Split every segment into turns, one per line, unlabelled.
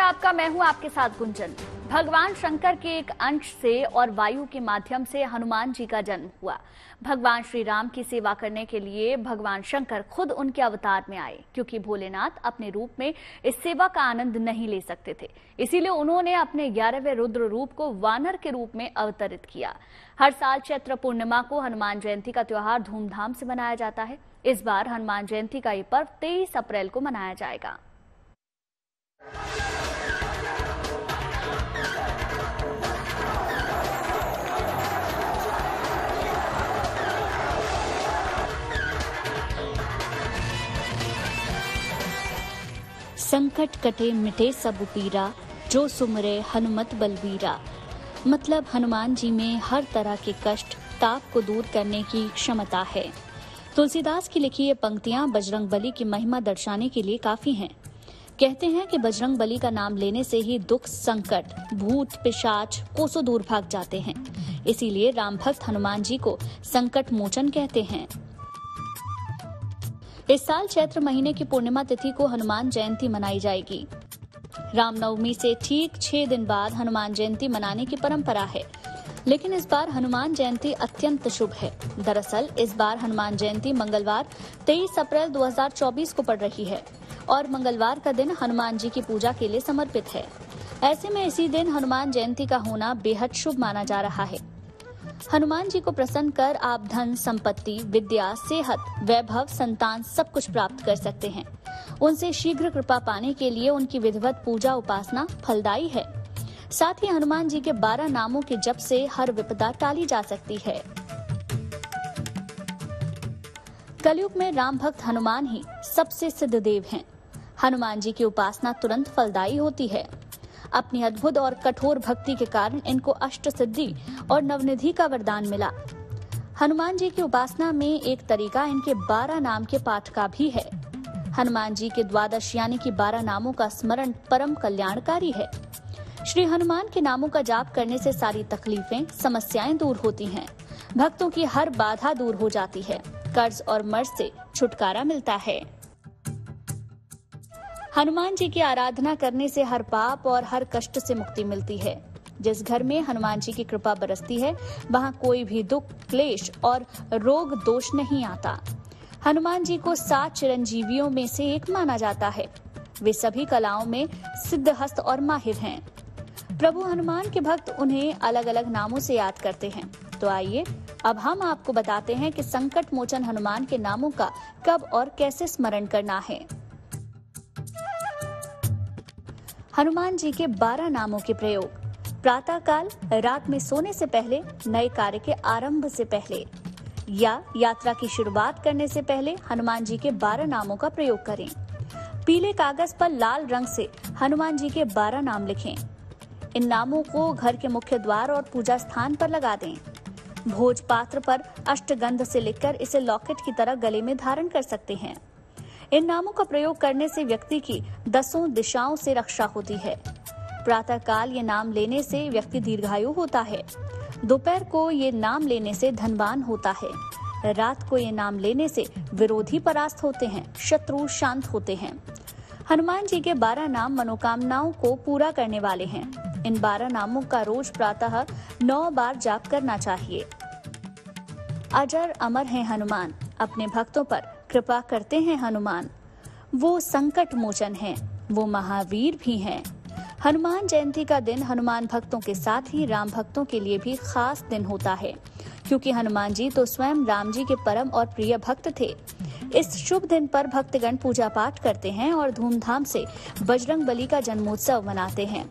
आपका, मैं हूं आपके साथ गुंजन। भगवान शंकर के एक अंश से और वायु के माध्यम से हनुमान जी का जन्म हुआ। भगवान श्री राम की सेवा करने के लिए भगवान शंकर खुद उनके अवतार में आए, क्योंकि भोलेनाथ अपने रूप में इस सेवा का आनंद नहीं ले सकते थे। इसीलिए उन्होंने अपने 11वें रुद्र रूप को वानर के रूप में अवतरित किया। हर साल चैत्र पूर्णिमा को हनुमान जयंती का त्योहार धूमधाम से मनाया जाता है। इस बार हनुमान जयंती का ये पर्व 23 अप्रैल को मनाया जाएगा।
संकट कटे मिटे सब पीरा, जो सुमरे हनुमत बलबीरा। मतलब हनुमान जी में हर तरह के कष्ट ताप को दूर करने की क्षमता है। तुलसीदास की लिखी ये पंक्तियां बजरंगबली की महिमा दर्शाने के लिए काफी हैं। कहते हैं कि बजरंगबली का नाम लेने से ही दुख, संकट, भूत, पिशाच कोसों दूर भाग जाते हैं। इसीलिए राम भक्त हनुमान जी को संकट मोचन कहते हैं। इस साल चैत्र महीने की पूर्णिमा तिथि को हनुमान जयंती मनाई जाएगी। रामनवमी से ठीक 6 दिन बाद हनुमान जयंती मनाने की परंपरा है, लेकिन इस बार हनुमान जयंती अत्यंत शुभ है। दरअसल इस बार हनुमान जयंती मंगलवार 23 अप्रैल 2024 को पड़ रही है और मंगलवार का दिन हनुमान जी की पूजा के लिए समर्पित है। ऐसे में इसी दिन हनुमान जयंती का होना बेहद शुभ माना जा रहा है। हनुमान जी को प्रसन्न कर आप धन, संपत्ति, विद्या, सेहत, वैभव, संतान सब कुछ प्राप्त कर सकते हैं। उनसे शीघ्र कृपा पाने के लिए उनकी विधिवत पूजा उपासना फलदायी है। साथ ही हनुमान जी के 12 नामों के जप से हर विपदा टाली जा सकती है। कलयुग में राम भक्त हनुमान ही सबसे सिद्ध देव हैं। हनुमान जी की उपासना तुरंत फलदायी होती है। अपनी अद्भुत और कठोर भक्ति के कारण इनको अष्ट सिद्धि और नवनिधि का वरदान मिला। हनुमान जी की उपासना में एक तरीका इनके 12 नाम के पाठ का भी है। हनुमान जी के 12 यानी कि 12 नामों का स्मरण परम कल्याणकारी है। श्री हनुमान के नामों का जाप करने से सारी तकलीफें, समस्याएं दूर होती हैं। भक्तों की हर बाधा दूर हो जाती है। कर्ज और मर्ज से छुटकारा मिलता है। हनुमान जी की आराधना करने से हर पाप और हर कष्ट से मुक्ति मिलती है। जिस घर में हनुमान जी की कृपा बरसती है, वहाँ कोई भी दुख, क्लेश और रोग दोष नहीं आता। हनुमान जी को 7 चिरंजीवियों में से एक माना जाता है। वे सभी कलाओं में सिद्धहस्त और माहिर हैं। प्रभु हनुमान के भक्त उन्हें अलग अलग नामों से याद करते हैं। तो आइए अब हम आपको बताते हैं कि संकट मोचन हनुमान के नामों का कब और कैसे स्मरण करना है। हनुमान जी के 12 नामों के प्रयोग। प्रातः काल, रात में सोने से पहले, नए कार्य के आरंभ से पहले या यात्रा की शुरुआत करने से पहले हनुमान जी के 12 नामों का प्रयोग करें। पीले कागज पर लाल रंग से हनुमान जी के 12 नाम लिखें। इन नामों को घर के मुख्य द्वार और पूजा स्थान पर लगा दें। भोज पात्र पर अष्टगंध से लिखकर इसे लॉकेट की तरह गले में धारण कर सकते हैं। इन नामों का प्रयोग करने से व्यक्ति की 10 दिशाओं से रक्षा होती है। प्रातः काल ये नाम लेने से व्यक्ति दीर्घायु होता है। दोपहर को ये नाम लेने से धनवान होता है। रात को ये नाम लेने से विरोधी परास्त होते हैं, शत्रु शांत होते हैं। हनुमान जी के 12 नाम मनोकामनाओं को पूरा करने वाले हैं। इन 12 नामों का रोज प्रातः 9 बार जाप करना चाहिए। अजर अमर है हनुमान, अपने भक्तों पर कृपा करते हैं हनुमान। वो संकट मोचन हैं, वो महावीर भी हैं। हनुमान जयंती का दिन हनुमान भक्तों के साथ ही राम भक्तों के लिए भी खास दिन होता है, क्योंकि हनुमान जी तो स्वयं राम जी के परम और प्रिय भक्त थे। इस शुभ दिन पर भक्तगण पूजा पाठ करते हैं और धूमधाम से बजरंगबली का जन्मोत्सव मनाते हैं।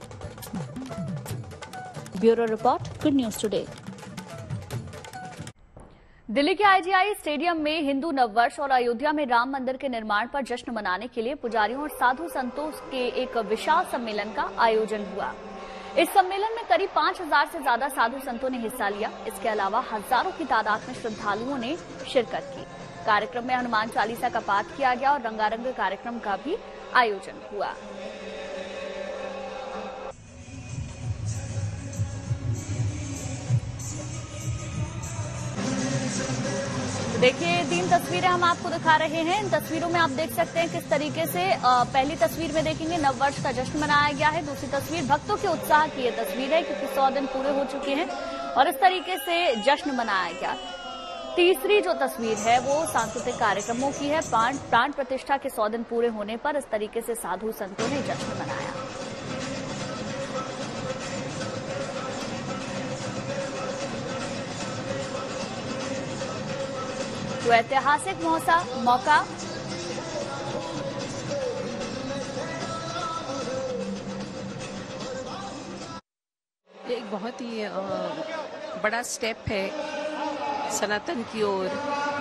Bureau report, good news today.
Delhi के आईजीआई स्टेडियम में हिंदू नववर्ष और अयोध्या में राम मंदिर के निर्माण पर जश्न मनाने के लिए पुजारियों और साधु संतों के एक विशाल सम्मेलन का आयोजन हुआ। इस सम्मेलन में करीब 5000 से ज्यादा साधु संतों ने हिस्सा लिया। इसके अलावा हजारों की तादाद में श्रद्धालुओं ने शिरकत की। कार्यक्रम में हनुमान चालीसा का पाठ किया गया और रंगारंग कार्यक्रम का भी आयोजन हुआ। देखिए 3 तस्वीरें हम आपको दिखा रहे हैं। इन तस्वीरों में आप देख सकते हैं किस तरीके से पहली तस्वीर में देखेंगे नववर्ष का जश्न मनाया गया है। दूसरी तस्वीर भक्तों के उत्साह की ये तस्वीर है क्योंकि 100 दिन पूरे हो चुके हैं और इस तरीके से जश्न मनाया गया। तीसरी जो तस्वीर है वो सांस्कृतिक कार्यक्रमों की है। प्राण प्रतिष्ठा के 100 दिन पूरे होने पर इस तरीके से साधु संतों ने जश्न मनाया। तो ऐतिहासिक मौका
एक बहुत ही बड़ा स्टेप है सनातन की ओर।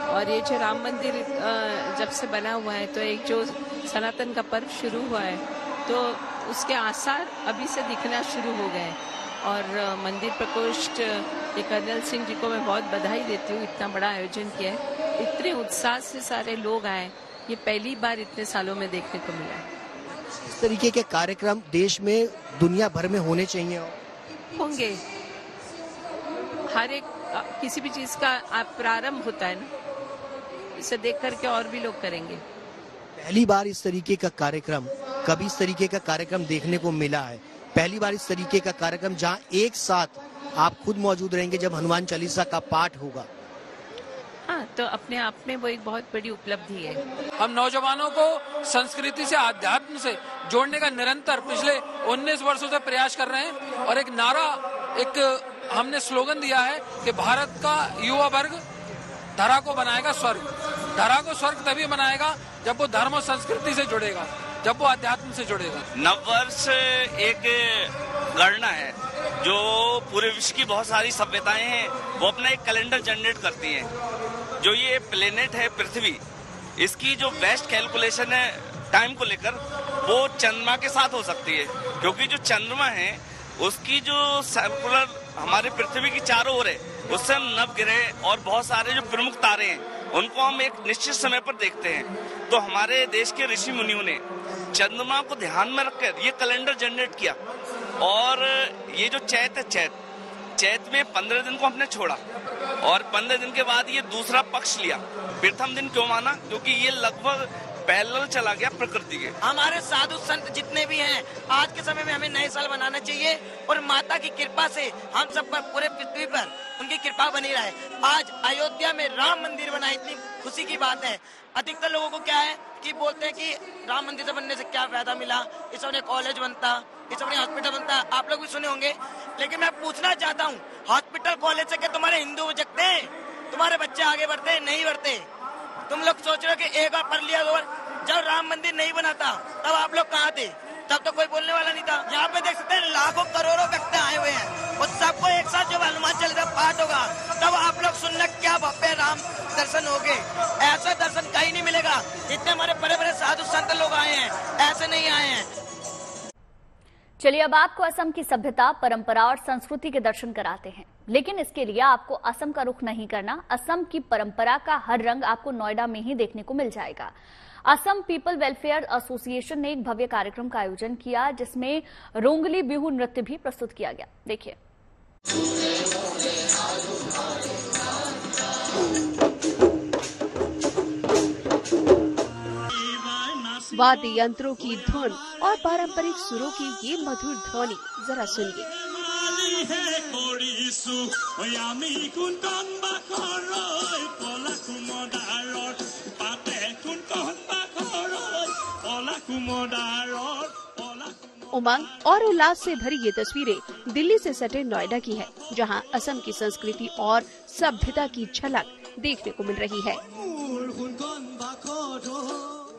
और ये जो राम मंदिर जब से बना हुआ है तो एक जो सनातन का पर्व शुरू हुआ है तो उसके आसार अभी से दिखना शुरू हो गए। और मंदिर प्रकोष्ठ कर्नल सिंह जी को मैं बहुत बधाई देती हूँ, इतना बड़ा आयोजन किया है, इतने उत्साह से सारे लोग आए, ये पहली बार इतने सालों में देखने को मिला है।
इस तरीके के कार्यक्रम देश में दुनिया भर में होने चाहिए।
होंगे, हर एक किसी भी चीज का प्रारंभ होता है ना, इसे देख करके और भी लोग करेंगे।
पहली बार इस तरीके का कार्यक्रम, कभी इस तरीके का कार्यक्रम देखने को मिला है? पहली बार इस तरीके का कार्यक्रम जहां एक साथ आप खुद मौजूद रहेंगे जब हनुमान चालीसा का पाठ होगा।
हाँ, तो अपने आप में वो एक बहुत बड़ी उपलब्धि है।
हम नौजवानों को संस्कृति से, आध्यात्म से जोड़ने का निरंतर पिछले 19 वर्षों से प्रयास कर रहे हैं। और एक नारा, एक हमने स्लोगन दिया है कि भारत का युवा वर्ग धरा को बनाएगा स्वर्ग। धरा को स्वर्ग तभी बनाएगा जब वो धर्म और संस्कृति से जुड़ेगा, जब वो अध्यात्म से जुड़ेगा।
नववर्ष एक गणना है जो पूरे विश्व की बहुत सारी सभ्यताएं हैं, वो अपना एक कैलेंडर जनरेट करती हैं। जो ये प्लेनेट है पृथ्वी, इसकी जो बेस्ट कैलकुलेशन है टाइम को लेकर, वो चंद्रमा के साथ हो सकती है। क्योंकि जो चंद्रमा है उसकी जो सर्कुलर हमारे पृथ्वी की चारों ओर है, उससे हम नवग्रह और बहुत सारे जो प्रमुख तारे हैं उनको हम एक निश्चित समय पर देखते हैं। तो हमारे देश के ऋषि मुनियों ने चंद्रमा को ध्यान में रखकर ये कैलेंडर जनरेट किया। और ये जो चैत है, चैत में 15 दिन को हमने छोड़ा और 15 दिन के बाद ये दूसरा पक्ष लिया। प्रथम दिन क्यों माना? क्योंकि ये लगभग पैरेलल चला गया प्रकृति के।
हमारे साधु संत जितने भी हैं, आज के समय में हमें नए साल मनाना चाहिए और माता की कृपा से हम सब पर, पूरे पृथ्वी पर उनकी कृपा बनी रहे। आज अयोध्या में राम मंदिर बना, इतनी खुशी की बात है। अधिकतर लोगों को क्या है कि बोलते हैं कि राम मंदिर से बनने से क्या फायदा मिला, इस अपने कॉलेज बनता, इस अपने हॉस्पिटल बनता, आप लोग भी सुने होंगे। लेकिन मैं पूछना चाहता हूँ, हॉस्पिटल कॉलेज से क्या तुम्हारे हिंदू जगते हैं? तुम्हारे बच्चे आगे बढ़ते हैं? नहीं बढ़ते। तुम लोग सोच रहे हो कि एक बार पढ़ लिया, जब राम मंदिर नहीं बना था तब आप लोग कहाँ थे? तब तो कोई बोलने वाला नहीं था। यहाँ पे देख सकते हैं लाखों करोड़ों व्यक्ति आए हुए हैं और सबको एक साथ जब हनुमान चालीसा पाठ होगा तब आप लोग सुनना क्या भव्य राम दर्शन होंगे। ऐसा दर्शन कहीं नहीं मिलेगा। इतने हमारे बड़े बड़े साधु संत लोग आए हैं, ऐसे नहीं आए हैं।
चलिए अब आपको असम की सभ्यता, परंपरा और संस्कृति के दर्शन कराते हैं। लेकिन इसके लिए आपको असम का रुख नहीं करना। असम की परंपरा का हर रंग आपको नोएडा में ही देखने को मिल जाएगा। असम पीपल वेलफेयर एसोसिएशन ने एक भव्य कार्यक्रम का आयोजन किया जिसमें रोंगली बिहू नृत्य भी प्रस्तुत किया गया। देखिए।
वाद्य यंत्रों की धुन और पारंपरिक सुरों की ये मधुर ध्वनि जरा सुनिए। उमंग और उल्लास से भरी ये तस्वीरें दिल्ली से सटे नोएडा की है, जहां असम की संस्कृति और सभ्यता की झलक देखने को मिल रही है।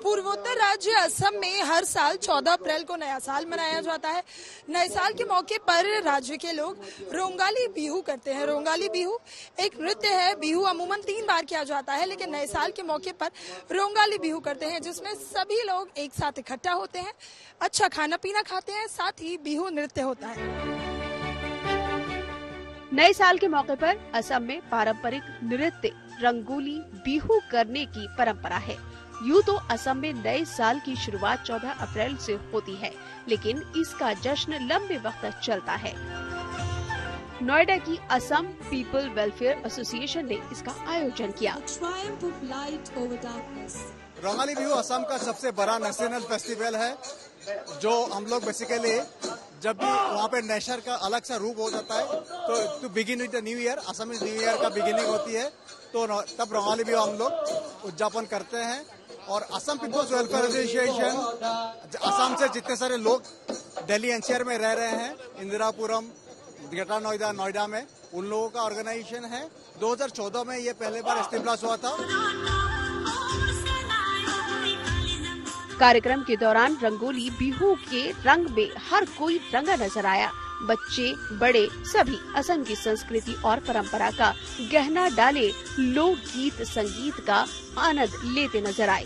पूर्वोत्तर राज्य असम में हर साल 14 अप्रैल को नया साल मनाया जाता है। नए साल के मौके पर राज्य के लोग रोंगाली बिहू करते हैं। रोंगाली बिहू एक नृत्य है। बिहू अमूमन 3 बार किया जाता है, लेकिन नए साल के मौके पर रोंगाली बिहू करते हैं जिसमें सभी लोग एक साथ इकट्ठा होते हैं, अच्छा खाना पीना खाते हैं, साथ ही बिहू नृत्य होता है।
नए साल के मौके पर असम में पारंपरिक नृत्य रंगोली बिहू करने की परंपरा है। यूँ तो असम में नए साल की शुरुआत 14 अप्रैल से होती है, लेकिन इसका जश्न लंबे वक्त तक चलता है। नोएडा की असम पीपल वेलफेयर एसोसिएशन ने इसका आयोजन किया।
रंगाली बिहू असम का सबसे बड़ा नेशनल फेस्टिवल है, जो हम लोग बेसिकली जब भी वहाँ पे नेचर का अलग सा रूप हो जाता है तो begin with the new year, Assam new year का बिगिनिंग होती है, तो तब रंगाली बिहू हम लोग उद्यापन करते हैं। और Assam people's welfare association Assam से जितने सारे लोग दिल्ली एनसीआर में रह रहे हैं, इंदिरापुरम, ग्रेटर नोएडा, नोएडा में, उन लोगों का ऑर्गेनाइजेशन है। 2014 में ये पहले बार एस्टेब्लिश हुआ था।
कार्यक्रम के दौरान रंगोली बिहू के रंग में हर कोई रंगा नजर आया। बच्चे बड़े सभी असम की संस्कृति और परंपरा का गहना डाले लोक गीत संगीत का आनंद लेते नजर आए।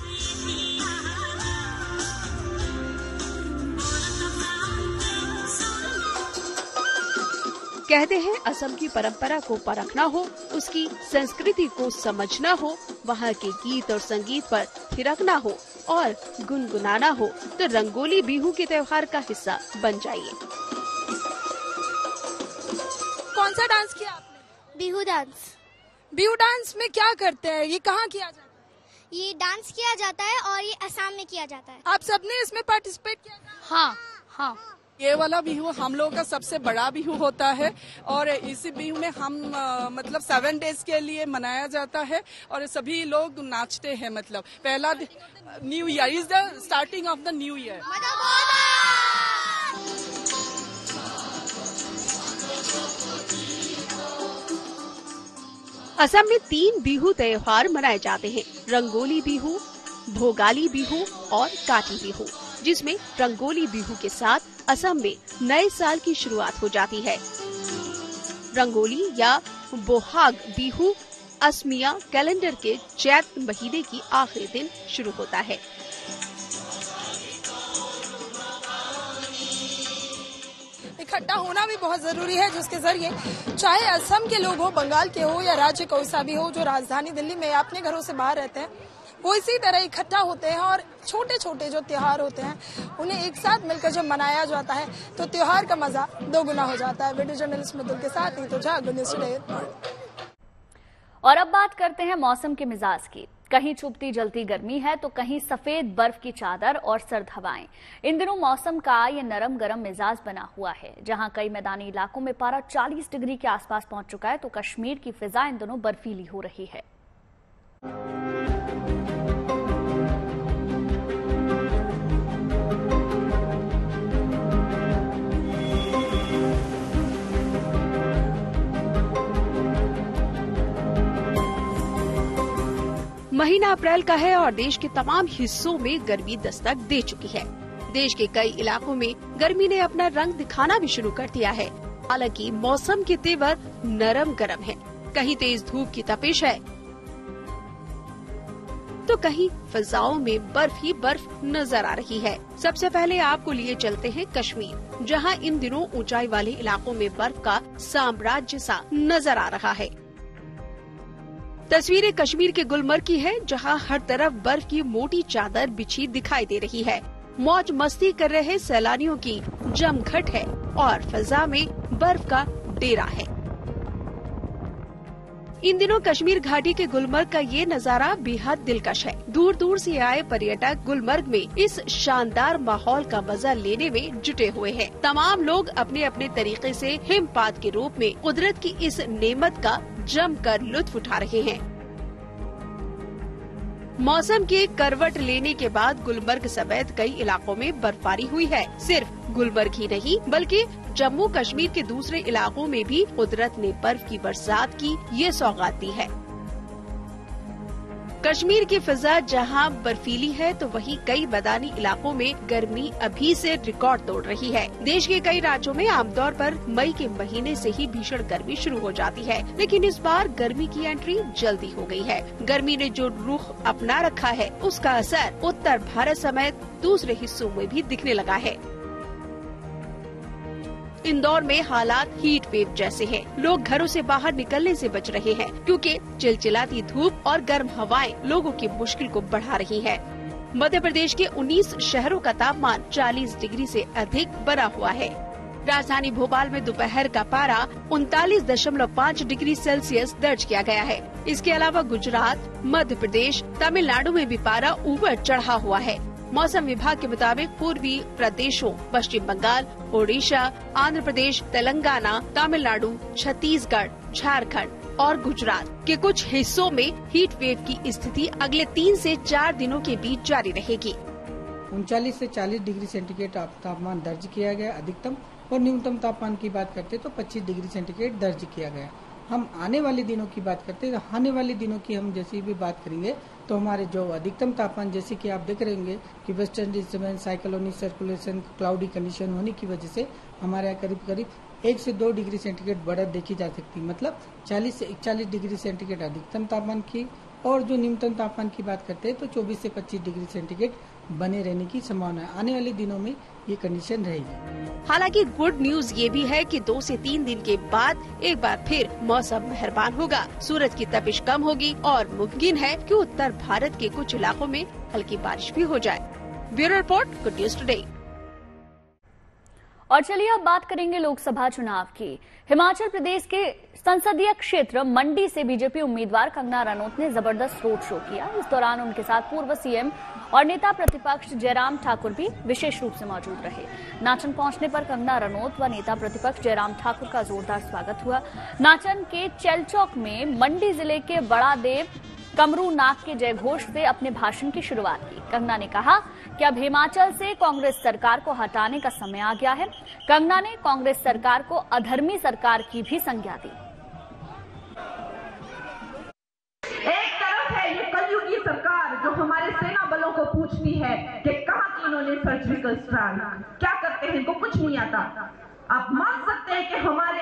कहते हैं असम की परंपरा को परखना हो, उसकी संस्कृति को समझना हो, वहाँ के गीत और संगीत पर थिरकना हो और गुनगुनाना हो तो रंगोली बिहू के त्योहार का हिस्सा बन जाइए।
कौन सा डांस किया आपने?
बिहू डांस।
बिहू डांस में क्या करते हैं? ये कहाँ किया जाता है?
ये डांस किया जाता है और ये असम में किया जाता है।
आप सबने इसमें पार्टिसिपेट किया?
हाँ हाँ। ये वाला बिहू हम लोगों का सबसे बड़ा बिहू होता है और इसी बिहू में हम मतलब 7 डेज के लिए मनाया जाता है और सभी लोग नाचते हैं। मतलब पहला new year is the starting of the new year.
Assam में 3 बिहू त्योहार मनाए जाते हैं, रंगोली बिहू, भोगाली बिहू और काटी बिहू, जिसमें रंगोली बिहू के साथ असम में नए साल की शुरुआत हो जाती है। रंगोली या बोहाग बिहू असमिया कैलेंडर के चैत महीने की आखिरी दिन शुरू होता है।
इकट्ठा होना भी बहुत जरूरी है, जिसके जरिए चाहे असम के लोग हो, बंगाल के हो या राज्य कोई सा भी हो जो राजधानी दिल्ली में अपने घरों से बाहर रहते हैं, वो इसी तरह इकट्ठा होते हैं और छोटे छोटे जो त्योहार होते हैं उन्हें एक साथ मिलकर जब मनाया जाता है तो त्योहार का मजा दोगुना हो जाता है। वीडियो जर्नलिस्ट मधुर के साथ ही तो
और अब बात करते हैं मौसम के मिजाज की। कहीं चुभती जलती गर्मी है तो कहीं सफेद बर्फ की चादर और सर्द हवाएं। इन दिनों मौसम का ये नरम गरम मिजाज बना हुआ है। जहां कई मैदानी इलाकों में पारा 40 डिग्री के आसपास पहुंच चुका है तो कश्मीर की फिजा इन दिनों बर्फीली हो रही है।
महीना अप्रैल का है और देश के तमाम हिस्सों में गर्मी दस्तक दे चुकी है। देश के कई इलाकों में गर्मी ने अपना रंग दिखाना भी शुरू कर दिया है। हालांकि मौसम के तेवर नरम गरम है, कहीं तेज धूप की तपिश है तो कहीं फिजाओं में बर्फ ही बर्फ नजर आ रही है। सबसे पहले आपको लिए चलते हैं कश्मीर, जहां इन दिनों ऊंचाई वाले इलाकों में बर्फ का साम्राज्य सा नजर आ रहा है। तस्वीरें कश्मीर के गुलमर्ग की है, जहां हर तरफ बर्फ की मोटी चादर बिछी दिखाई दे रही है। मौज मस्ती कर रहे सैलानियों की जमघट है और फिजा में बर्फ का डेरा है। इन दिनों कश्मीर घाटी के गुलमर्ग का ये नजारा बेहद दिलकश है। दूर दूर से आए पर्यटक गुलमर्ग में इस शानदार माहौल का मजा लेने में जुटे हुए हैं। तमाम लोग अपने अपने तरीके से हिमपात के रूप में कुदरत की इस नेमत का जमकर लुत्फ उठा रहे हैं। मौसम के करवट लेने के बाद गुलमर्ग समेत कई इलाकों में बर्फबारी हुई है। सिर्फ गुलमर्ग ही नहीं बल्कि जम्मू कश्मीर के दूसरे इलाकों में भी कुदरत ने बर्फ की बरसात की ये सौगात दी है। कश्मीर की फिजा जहां बर्फीली है तो वहीं कई मैदानी इलाकों में गर्मी अभी से रिकॉर्ड तोड़ रही है। देश के कई राज्यों में आमतौर पर मई के महीने से ही भीषण गर्मी शुरू हो जाती है, लेकिन इस बार गर्मी की एंट्री जल्दी हो गई है। गर्मी ने जो रुख अपना रखा है उसका असर उत्तर भारत समेत दूसरे हिस्सों में भी दिखने लगा है। इंदौर में हालात हीट वेव जैसे हैं। लोग घरों से बाहर निकलने से बच रहे हैं क्योंकि चिलचिलाती धूप और गर्म हवाएं लोगों की मुश्किल को बढ़ा रही हैं। मध्य प्रदेश के 19 शहरों का तापमान 40 डिग्री से अधिक बना हुआ है। राजधानी भोपाल में दोपहर का पारा 39.5 डिग्री सेल्सियस दर्ज किया गया है। इसके अलावा गुजरात, मध्य प्रदेश, तमिलनाडु में भी पारा ऊपर चढ़ा हुआ है। मौसम विभाग के मुताबिक पूर्वी प्रदेशों पश्चिम बंगाल, ओडिशा, आंध्र प्रदेश, तेलंगाना, तमिलनाडु, छत्तीसगढ़, झारखंड और गुजरात के कुछ हिस्सों में हीट वेव की स्थिति अगले 3 से 4 दिनों के बीच जारी रहेगी।
39 से 40 डिग्री सेंटीग्रेड तापमान दर्ज किया गया अधिकतम, और न्यूनतम तापमान की बात करते तो 25 डिग्री सेंटीग्रेड दर्ज किया गया। हम आने वाले दिनों की बात करते हैं, आने वाले दिनों की हम जैसे भी बात करेंगे तो हमारे जो अधिकतम तापमान, जैसे कि आप देख रहे होंगे कि western disturbance, cyclonic circulation, cloudy condition होने की वजह से हमारे यहाँ करीब करीब 1 से 2 डिग्री सेंटीग्रेड बढ़त देखी जा सकती है। मतलब 40 से 41 डिग्री सेंटीग्रेड अधिकतम तापमान की, और जो न्यूनतम तापमान की बात करते हैं तो 24 से 25 डिग्री सेंटीग्रेड बने रहने की संभावना है। आने वाले दिनों में ये कंडीशन रहेगी।
हालांकि गुड न्यूज ये भी है कि 2 से 3 दिन के बाद एक बार फिर मौसम मेहरबान होगा, सूरज की तपिश कम होगी और मुमकिन है कि उत्तर भारत के कुछ इलाकों में हल्की बारिश भी हो जाए। Bureau report, good news today.
और चलिए अब बात करेंगे लोकसभा चुनाव की। हिमाचल प्रदेश के संसदीय क्षेत्र मंडी से बीजेपी उम्मीदवार कंगना रनौत ने जबरदस्त रोड शो किया। इस दौरान उनके साथ पूर्व सीएम और नेता प्रतिपक्ष जयराम ठाकुर भी विशेष रूप से मौजूद रहे। नाचन पहुंचने पर कंगना रनौत व नेता प्रतिपक्ष जयराम ठाकुर का जोरदार स्वागत हुआ। नाचन के चेलचौक में मंडी जिले के बड़ा देव कमरू नाग के जयघोष से अपने भाषण की शुरुआत की। कंगना ने कहा कि अब हिमाचल से कांग्रेस सरकार को हटाने का समय आ गया है। कंगना ने कांग्रेस सरकार को अधर्मी सरकार की भी संज्ञा दी।
एक तरफ है ये कलयुगी सरकार जो हमारे सेना बलों को पूछनी है कि कहां की इन्होंने सर्जिकल स्ट्राइक, क्या करते हैं, इनको कुछ नहीं आता। आप मान सकते हैं कि हमारे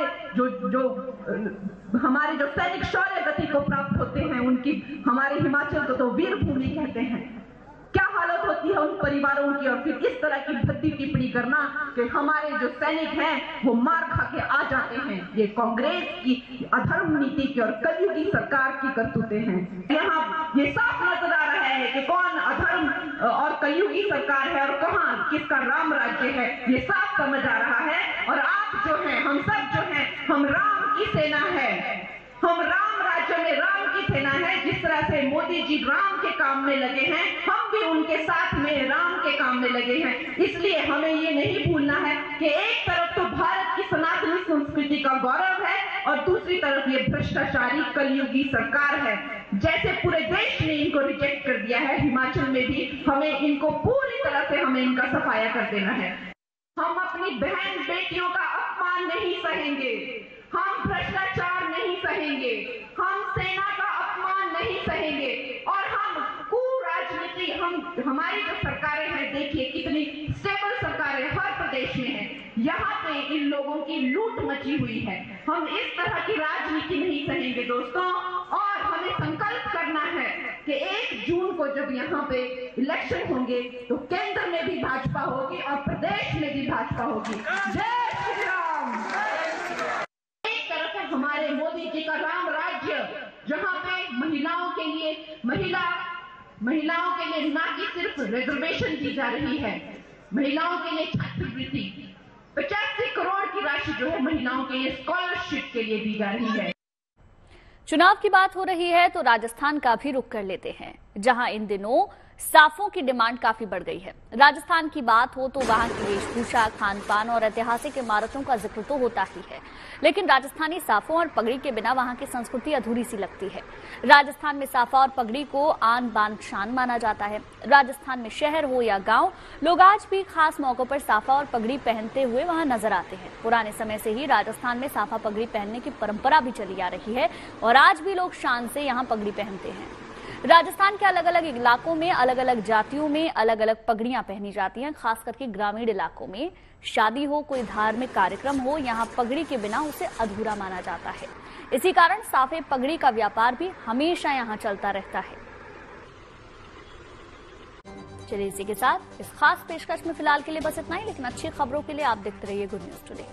जो सैनिक शौर्य गति को प्राप्त होते हैं, उनकी हमारे हिमाचल को तो वीर भूमि कहते हैं। क्या हालत होती है उन परिवारों की, और फिर इस तरह की भद्दी टिप्पणी करना कि हमारे जो सैनिक हैं वो मार खा के आ जाते हैं। ये कांग्रेस की अधर्म नीति की और कलयुगी सरकार की करतूतें हैं। यहाँ ये साफ नजर आ रहा है कि कौन अधर्म और कलयुगी सरकार है और कहाँ किसका राम राज्य है, ये साफ समझ आ रहा है। और आप जो हैं, हम सब जो हैं, हम राम की सेना है, हम राम राज्य में राम की सेना है। जिस तरह से मोदी जी राम के काम में लगे हैं, हम भी उनके साथ में राम के काम में लगे हैं। इसलिए हमें ये नहीं भूलना है कि एक तरफ तो भारत की सनातनी संस्कृति का गौरव है और दूसरी तरफ ये भ्रष्टाचारी कलयुगी सरकार है। जैसे पूरे देश ने इनको रिजेक्ट कर दिया है, हिमाचल में भी हमें इनको पूरी तरह से हमें इनका सफाया कर देना है। हम अपनी बहन बेटियों का अपमान नहीं सहेंगे, हम भ्रष्टाचार नहीं सहेंगे, हम सेना का अपमान नहीं सहेंगे, और हम कुराजनीति, हमारी जो सरकारें हैं, देखिए कितनी स्टेबल सरकारें हर प्रदेश में है, यहाँ पे इन लोगों की लूट मची हुई है। हम इस तरह की राजनीति नहीं सहेंगे दोस्तों, और हमें संकल्प करना है कि 1 जून को जब यहाँ पे इलेक्शन होंगे तो केंद्र में भी भाजपा होगी और प्रदेश में भी भाजपा होगी। जय श्री राम। एक तरफ है हमारे मोदी जी का राम राज्य, जहाँ पे महिलाओं के लिए ना कि सिर्फ रिजर्वेशन दी जा रही है, महिलाओं के लिए छात्रवृत्ति 85 करोड़ की राशि जो है महिलाओं के लिए स्कॉलरशिप के लिए दी जा रही है।
चुनाव की बात हो रही है तो राजस्थान का भी रुख कर लेते हैं, जहां इन दिनों साफों की डिमांड काफी बढ़ गई है। राजस्थान की बात हो तो वहां की वेशभूषा, खान पान और ऐतिहासिक इमारतों का जिक्र तो होता ही है, लेकिन राजस्थानी साफों और पगड़ी के बिना वहां की संस्कृति अधूरी सी लगती है। राजस्थान में साफा और पगड़ी को आन बान शान माना जाता है। राजस्थान में शहर हो या गांव, लोग आज भी खास मौकों पर साफा और पगड़ी पहनते हुए वहां नजर आते हैं। पुराने समय से ही राजस्थान में साफा पगड़ी पहनने की परंपरा भी चली आ रही है और आज भी लोग शान से यहाँ पगड़ी पहनते हैं। राजस्थान के अलग अलग इलाकों में अलग अलग जातियों में अलग अलग पगड़ियां पहनी जाती हैं। खास करके ग्रामीण इलाकों में शादी हो, कोई धार्मिक कार्यक्रम हो, यहाँ पगड़ी के बिना उसे अधूरा माना जाता है। इसी कारण साफे पगड़ी का व्यापार भी हमेशा यहाँ चलता रहता है। चलिए इसी के साथ इस खास पेशकश में फिलहाल के लिए बस इतना ही, लेकिन अच्छी खबरों के लिए आप देखते रहिए गुड न्यूज टुडे।